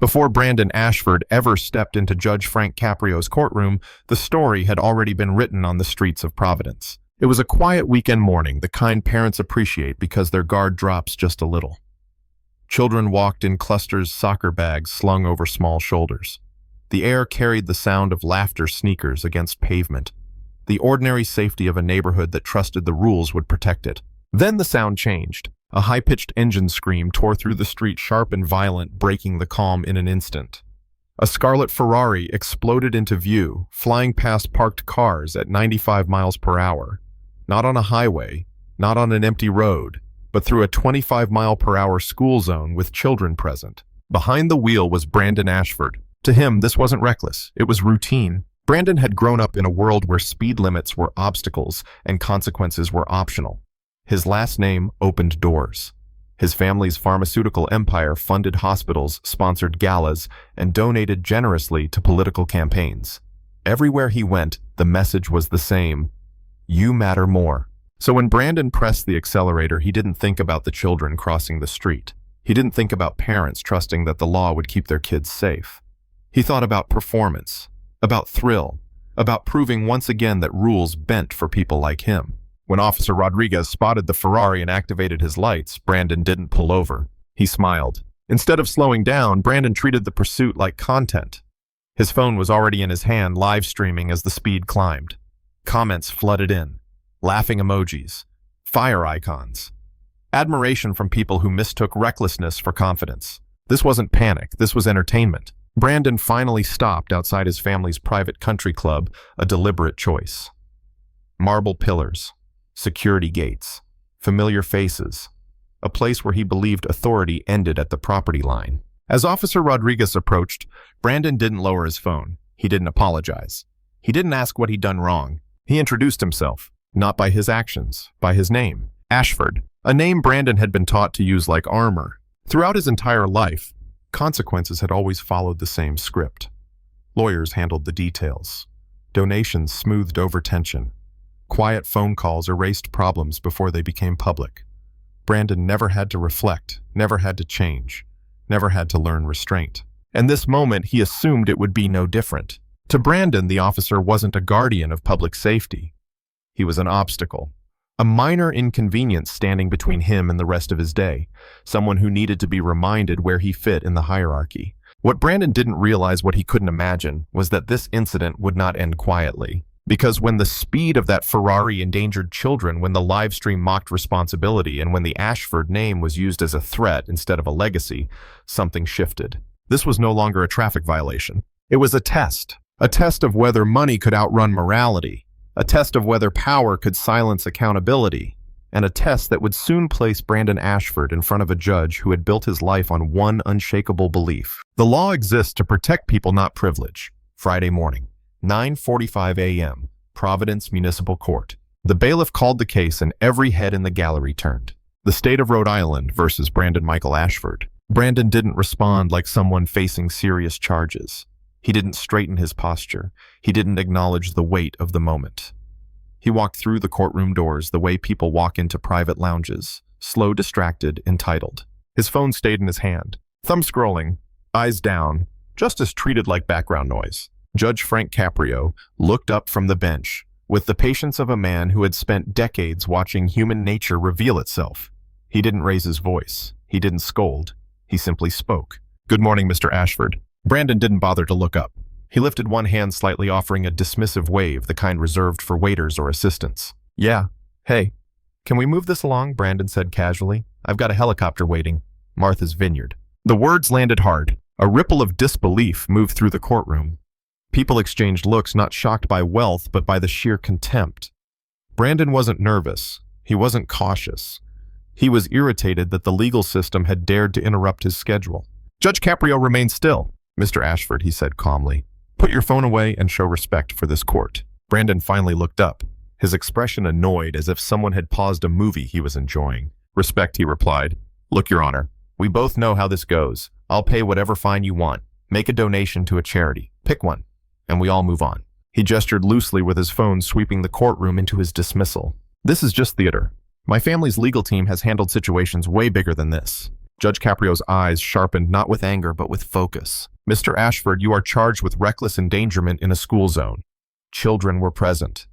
Before Brandon Ashford ever stepped into Judge Frank Caprio's courtroom, the story had already been written on the streets of Providence. It was a quiet weekend morning, the kind parents appreciate because their guard drops just a little. Children walked in clusters, soccer bags slung over small shoulders. The air carried the sound of laughter sneakers against pavement, the ordinary safety of a neighborhood that trusted the rules would protect it. Then the sound changed. A high-pitched engine scream tore through the street, sharp and violent, breaking the calm in an instant. A scarlet Ferrari exploded into view, flying past parked cars at 95 miles per hour. Not on a highway, not on an empty road, but through a 25-mile-per-hour school zone with children present. Behind the wheel was Brandon Ashford. To him, this wasn't reckless. It was routine. Brandon had grown up in a world where speed limits were obstacles and consequences were optional. His last name opened doors. His family's pharmaceutical empire funded hospitals, sponsored galas, and donated generously to political campaigns. Everywhere he went, the message was the same: you matter more. So when Brandon pressed the accelerator, he didn't think about the children crossing the street. He didn't think about parents trusting that the law would keep their kids safe. He thought about performance, about thrill, about proving once again that rules bent for people like him. When Officer Rodriguez spotted the Ferrari and activated his lights, Brandon didn't pull over. He smiled. Instead of slowing down, Brandon treated the pursuit like content. His phone was already in his hand, live streaming as the speed climbed. Comments flooded in. Laughing emojis. Fire icons. Admiration from people who mistook recklessness for confidence. This wasn't panic, this was entertainment. Brandon finally stopped outside his family's private country club, a deliberate choice. Marble pillars. Security gates, familiar faces, a place where he believed authority ended at the property line. As Officer Rodriguez approached, Brandon didn't lower his phone. He didn't apologize. He didn't ask what he'd done wrong. He introduced himself, not by his actions, by his name, Ashford, a name Brandon had been taught to use like armor. Throughout his entire life, consequences had always followed the same script. Lawyers handled the details. Donations smoothed over tension. Quiet phone calls erased problems before they became public. Brandon never had to reflect, never had to change, never had to learn restraint. And this moment, he assumed it would be no different. To Brandon, the officer wasn't a guardian of public safety. He was an obstacle, a minor inconvenience standing between him and the rest of his day, someone who needed to be reminded where he fit in the hierarchy. What Brandon didn't realize, what he couldn't imagine, was that this incident would not end quietly. Because when the speed of that Ferrari endangered children, when the live stream mocked responsibility, and when the Ashford name was used as a threat instead of a legacy, something shifted. This was no longer a traffic violation. It was a test of whether money could outrun morality, a test of whether power could silence accountability, and a test that would soon place Brandon Ashford in front of a judge who had built his life on one unshakable belief. The law exists to protect people, not privilege. Friday morning. 9:45 a.m., Providence Municipal Court. The bailiff called the case and every head in the gallery turned. The state of Rhode Island versus Brandon Michael Ashford. Brandon didn't respond like someone facing serious charges. He didn't straighten his posture. He didn't acknowledge the weight of the moment. He walked through the courtroom doors the way people walk into private lounges, slow, distracted, entitled. His phone stayed in his hand, thumb scrolling, eyes down, justice treated like background noise. Judge Frank Caprio looked up from the bench with the patience of a man who had spent decades watching human nature reveal itself. He didn't raise his voice. He didn't scold. He simply spoke. "Good morning, Mr. Ashford." Brandon didn't bother to look up. He lifted one hand slightly, offering a dismissive wave, the kind reserved for waiters or assistants. "Yeah. Hey, can we move this along?" Brandon said casually. "I've got a helicopter waiting. Martha's Vineyard." The words landed hard. A ripple of disbelief moved through the courtroom. People exchanged looks, not shocked by wealth, but by the sheer contempt. Brandon wasn't nervous. He wasn't cautious. He was irritated that the legal system had dared to interrupt his schedule. Judge Caprio remained still. "Mr. Ashford," he said calmly, "put your phone away and show respect for this court." Brandon finally looked up, his expression annoyed, as if someone had paused a movie he was enjoying. "Respect," he replied. "Look, Your Honor, we both know how this goes. I'll pay whatever fine you want. Make a donation to a charity. Pick one. And we all move on." He gestured loosely with his phone, sweeping the courtroom into his dismissal. "This is just theater. My family's legal team has handled situations way bigger than this." Judge Caprio's eyes sharpened not with anger but with focus. Mr. Ashford, you are charged with reckless endangerment in a school zone. Children were present.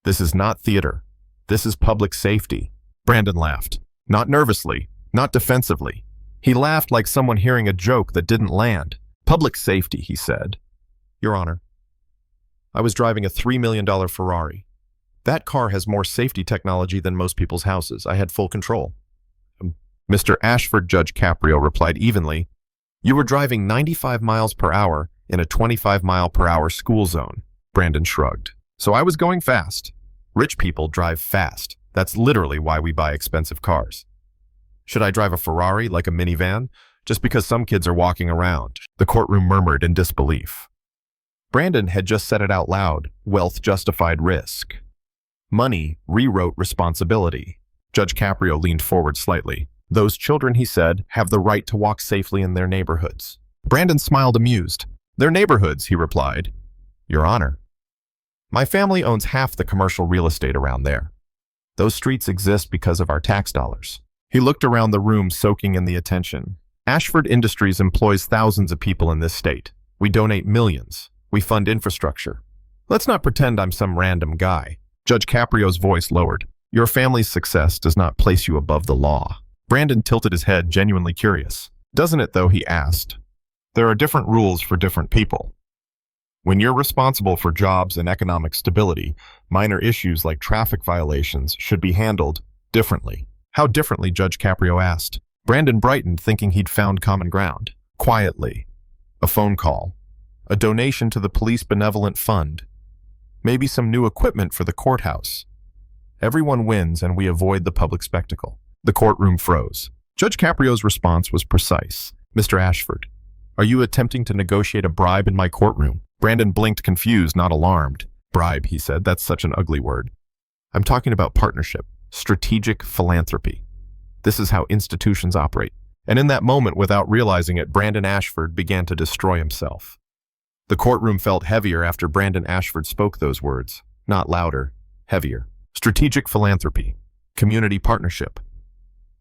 This is not theater. This is public safety. Brandon laughed. Not nervously, not defensively. He laughed like someone hearing a joke that didn't land. Public safety, he said. Your Honor, I was driving a $3 million Ferrari. That car has more safety technology than most people's houses. I had full control. Mr. Ashford, Judge Caprio replied evenly. You were driving 95 miles per hour in a 25-mile-per-hour school zone. Brandon shrugged. So I was going fast. Rich people drive fast. That's literally why we buy expensive cars. Should I drive a Ferrari like a minivan? Just because some kids are walking around. The courtroom murmured in disbelief. Brandon had just said it out loud. Wealth justified risk. Money rewrote responsibility. Judge Caprio leaned forward slightly. Those children, he said, have the right to walk safely in their neighborhoods. Brandon smiled amused. Their neighborhoods, he replied. Your Honor, my family owns half the commercial real estate around there. Those streets exist because of our tax dollars. He looked around the room, soaking in the attention. Ashford Industries employs thousands of people in this state. We donate millions. We fund infrastructure. Let's not pretend I'm some random guy. Judge Caprio's voice lowered. Your family's success does not place you above the law. Brandon tilted his head, genuinely curious. Doesn't it, though, he asked. There are different rules for different people. When you're responsible for jobs and economic stability, minor issues like traffic violations should be handled differently. How differently, Judge Caprio asked. Brandon brightened, thinking he'd found common ground. Quietly. A phone call. A donation to the police benevolent fund. Maybe some new equipment for the courthouse. Everyone wins and we avoid the public spectacle. The courtroom froze. Judge Caprio's response was precise. Mr. Ashford, are you attempting to negotiate a bribe in my courtroom? Brandon blinked, confused, not alarmed. Bribe, he said. That's such an ugly word. I'm talking about partnership, strategic philanthropy. This is how institutions operate. And in that moment, without realizing it, Brandon Ashford began to destroy himself. The courtroom felt heavier after Brandon Ashford spoke those words. Not louder, heavier. Strategic philanthropy. Community partnership.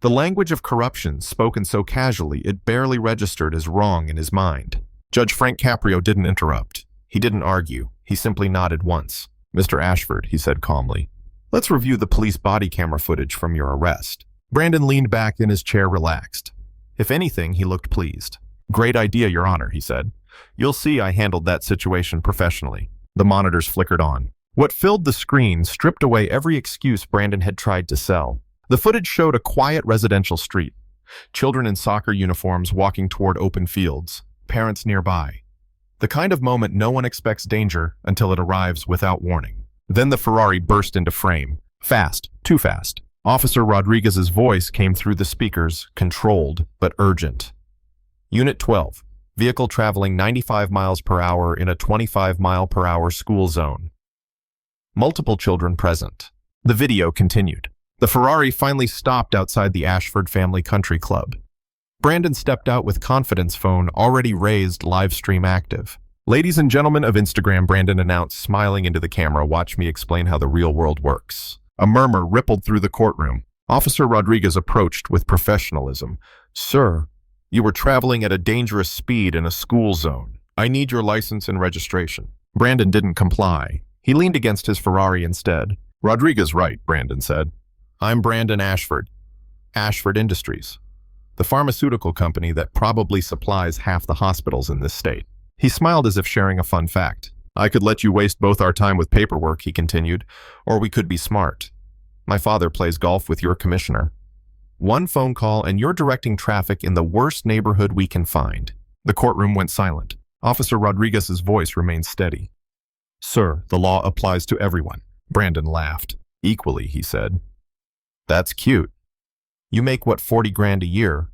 The language of corruption, spoken so casually, it barely registered as wrong in his mind. Judge Frank Caprio didn't interrupt. He didn't argue. He simply nodded once. Mr. Ashford, he said calmly, let's review the police body camera footage from your arrest. Brandon leaned back in his chair, relaxed. If anything, he looked pleased. Great idea, Your Honor, he said. You'll see I handled that situation professionally. The monitors flickered on. What filled the screen stripped away every excuse Brandon had tried to sell. The footage showed a quiet residential street. Children in soccer uniforms walking toward open fields. Parents nearby. The kind of moment no one expects danger until it arrives without warning. Then the Ferrari burst into frame. Fast, too fast. Officer Rodriguez's voice came through the speakers, controlled but urgent. Unit 12. Vehicle traveling 95 miles per hour in a 25-mile-per-hour school zone. Multiple children present. The video continued. The Ferrari finally stopped outside the Ashford Family Country Club. Brandon stepped out with confidence, phone already raised, live stream active. Ladies and gentlemen of Instagram, Brandon announced, smiling into the camera, watch me explain how the real world works. A murmur rippled through the courtroom. Officer Rodriguez approached with professionalism. Sir, you were traveling at a dangerous speed in a school zone. I need your license and registration. Brandon didn't comply. He leaned against his Ferrari instead. Rodriguez right, Brandon said. I'm Brandon Ashford. Ashford Industries. The pharmaceutical company that probably supplies half the hospitals in this state. He smiled as if sharing a fun fact. I could let you waste both our time with paperwork, he continued, or we could be smart. My father plays golf with your commissioner. One phone call and you're directing traffic in the worst neighborhood we can find. The courtroom went silent. Officer Rodriguez's voice remained steady. Sir, the law applies to everyone. Brandon laughed. Equally, he said. That's cute. You make what, 40 grand a year?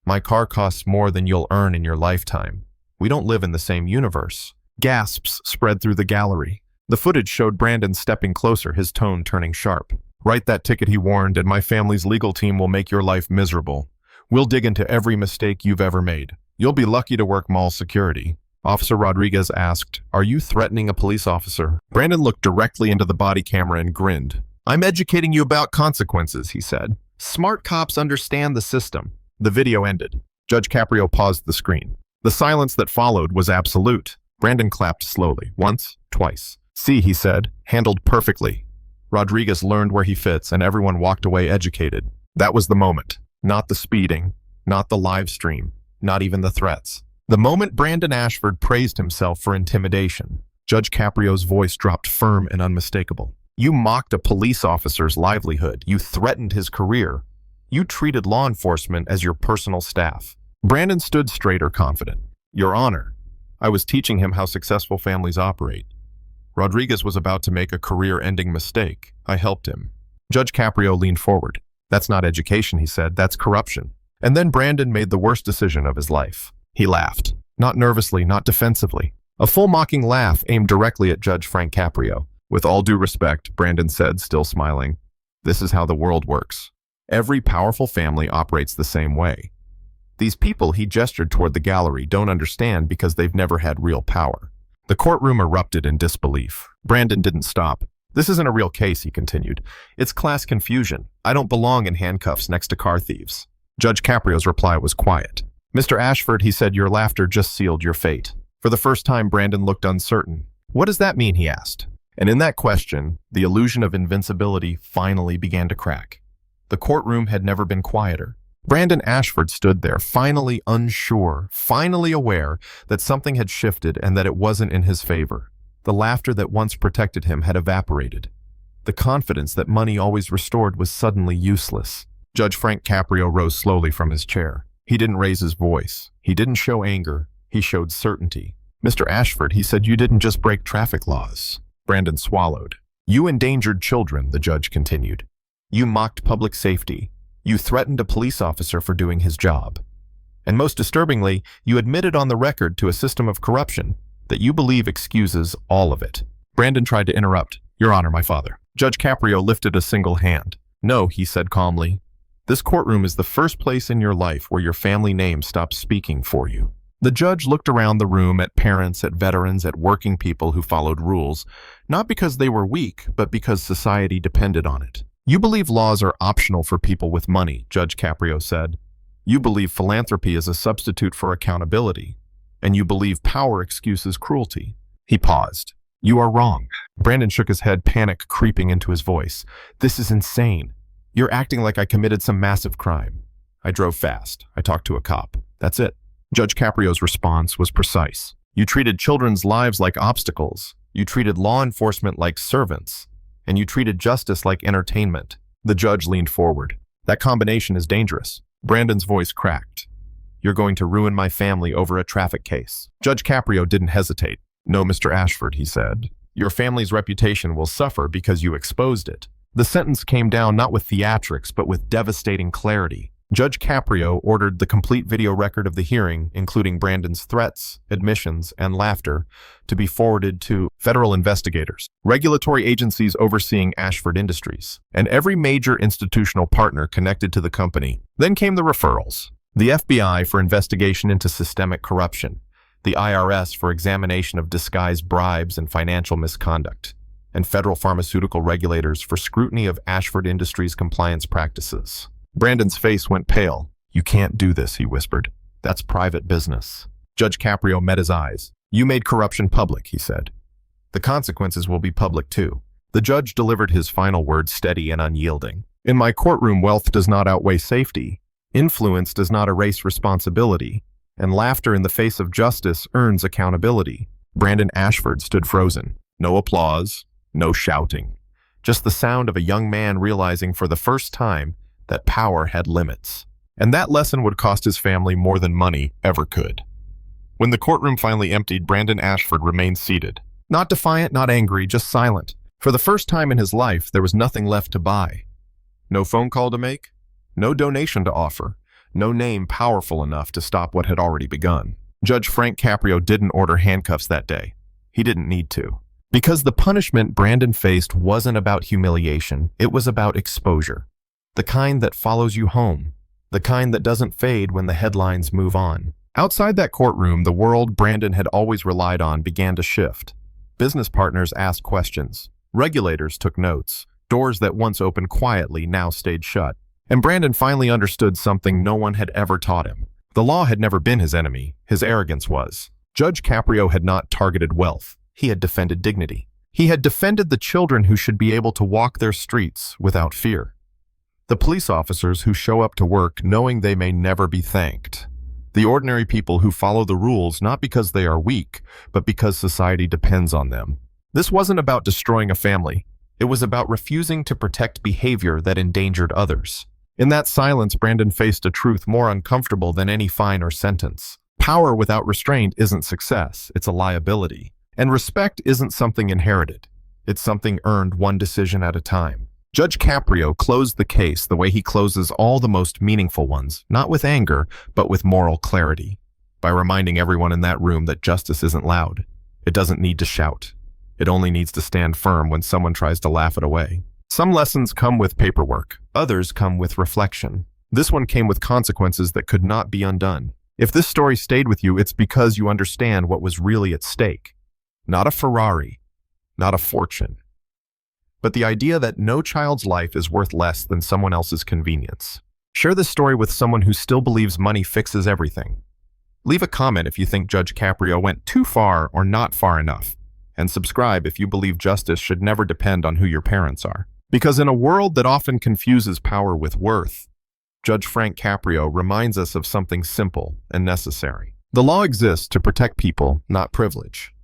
My car costs more than you'll earn in your lifetime. We don't live in the same universe. Gasps spread through the gallery. The footage showed Brandon stepping closer, his tone turning sharp. Write that ticket, he warned, and my family's legal team will make your life miserable. We'll dig into every mistake you've ever made. You'll be lucky to work mall security. Officer Rodriguez asked, are you threatening a police officer? Brandon looked directly into the body camera and grinned. I'm educating you about consequences, he said. Smart cops understand the system. The video ended. Judge Caprio paused the screen. The silence that followed was absolute. Brandon clapped slowly, once, twice. "See," he said, "handled perfectly." Rodriguez learned where he fits, and everyone walked away educated. That was the moment. Not the speeding, not the live stream, not even the threats. The moment Brandon Ashford praised himself for intimidation. Judge Caprio's voice dropped firm and unmistakable. "You mocked a police officer's livelihood. You threatened his career. You treated law enforcement as your personal staff." Brandon stood straighter, confident. "Your Honor, I was teaching him how successful families operate. Rodriguez was about to make a career-ending mistake. I helped him." Judge Caprio leaned forward. "That's not education," he said. "That's corruption." And then Brandon made the worst decision of his life. He laughed. Not nervously, not defensively. A full mocking laugh aimed directly at Judge Frank Caprio. "With all due respect," Brandon said, still smiling, "this is how the world works. Every powerful family operates the same way. These people," he gestured toward the gallery, "don't understand because they've never had real power." The courtroom erupted in disbelief. Brandon didn't stop. "This isn't a real case," he continued. "It's class confusion. I don't belong in handcuffs next to car thieves." Judge Caprio's reply was quiet. "Mr. Ashford," he said, "your laughter just sealed your fate." For the first time, Brandon looked uncertain. "What does that mean?" he asked. And in that question, the illusion of invincibility finally began to crack. The courtroom had never been quieter. Brandon Ashford stood there, finally unsure, finally aware that something had shifted and that it wasn't in his favor. The laughter that once protected him had evaporated. The confidence that money always restored was suddenly useless. Judge Frank Caprio rose slowly from his chair. He didn't raise his voice. He didn't show anger. He showed certainty. "Mr. Ashford," he said, "you didn't just break traffic laws." Brandon swallowed. "You endangered children," the judge continued. "You mocked public safety. You threatened a police officer for doing his job. And most disturbingly, you admitted on the record to a system of corruption that you believe excuses all of it." Brandon tried to interrupt. "Your Honor, my father." Judge Caprio lifted a single hand. "No," he said calmly. "This courtroom is the first place in your life where your family name stops speaking for you." The judge looked around the room at parents, at veterans, at working people who followed rules, not because they were weak, but because society depended on it. "You believe laws are optional for people with money," Judge Caprio said. "You believe philanthropy is a substitute for accountability, and you believe power excuses cruelty." He paused. "You are wrong." Brandon shook his head, panic creeping into his voice. "This is insane. You're acting like I committed some massive crime. I drove fast. I talked to a cop. That's it." Judge Caprio's response was precise. "You treated children's lives like obstacles. You treated law enforcement like servants. And you treated justice like entertainment." The judge leaned forward. "That combination is dangerous." Brandon's voice cracked. "You're going to ruin my family over a traffic case." Judge Caprio didn't hesitate. "No, Mr. Ashford," he said. "Your family's reputation will suffer because you exposed it." The sentence came down not with theatrics, but with devastating clarity. Judge Caprio ordered the complete video record of the hearing, including Brandon's threats, admissions, and laughter, to be forwarded to federal investigators, regulatory agencies overseeing Ashford Industries, and every major institutional partner connected to the company. Then came the referrals. The FBI for investigation into systemic corruption, the IRS for examination of disguised bribes and financial misconduct, and federal pharmaceutical regulators for scrutiny of Ashford Industries' compliance practices. Brandon's face went pale. "You can't do this," he whispered. "That's private business." Judge Caprio met his eyes. "You made corruption public," he said. "The consequences will be public too." The judge delivered his final words steady and unyielding. "In my courtroom, wealth does not outweigh safety. Influence does not erase responsibility. And laughter in the face of justice earns accountability." Brandon Ashford stood frozen. No applause, no shouting. Just the sound of a young man realizing for the first time that power had limits. And that lesson would cost his family more than money ever could. When the courtroom finally emptied, Brandon Ashford remained seated. Not defiant, not angry, just silent. For the first time in his life, there was nothing left to buy. No phone call to make, no donation to offer, no name powerful enough to stop what had already begun. Judge Frank Caprio didn't order handcuffs that day. He didn't need to. Because the punishment Brandon faced wasn't about humiliation, it was about exposure. The kind that follows you home. The kind that doesn't fade when the headlines move on. Outside that courtroom, the world Brandon had always relied on began to shift. Business partners asked questions. Regulators took notes. Doors that once opened quietly now stayed shut. And Brandon finally understood something no one had ever taught him. The law had never been his enemy, his arrogance was. Judge Caprio had not targeted wealth. He had defended dignity. He had defended the children who should be able to walk their streets without fear. The police officers who show up to work knowing they may never be thanked. The ordinary people who follow the rules not because they are weak, but because society depends on them. This wasn't about destroying a family. It was about refusing to protect behavior that endangered others. In that silence, Brandon faced a truth more uncomfortable than any fine or sentence. Power without restraint isn't success, it's a liability. And respect isn't something inherited. It's something earned one decision at a time. Judge Caprio closed the case the way he closes all the most meaningful ones, not with anger, but with moral clarity, by reminding everyone in that room that justice isn't loud. It doesn't need to shout. It only needs to stand firm when someone tries to laugh it away. Some lessons come with paperwork, others come with reflection. This one came with consequences that could not be undone. If this story stayed with you, it's because you understand what was really at stake. Not a Ferrari, not a fortune, but the idea that no child's life is worth less than someone else's convenience. Share this story with someone who still believes money fixes everything. Leave a comment if you think Judge Caprio went too far or not far enough, and subscribe if you believe justice should never depend on who your parents are. Because in a world that often confuses power with worth, Judge Frank Caprio reminds us of something simple and necessary. The law exists to protect people, not privilege.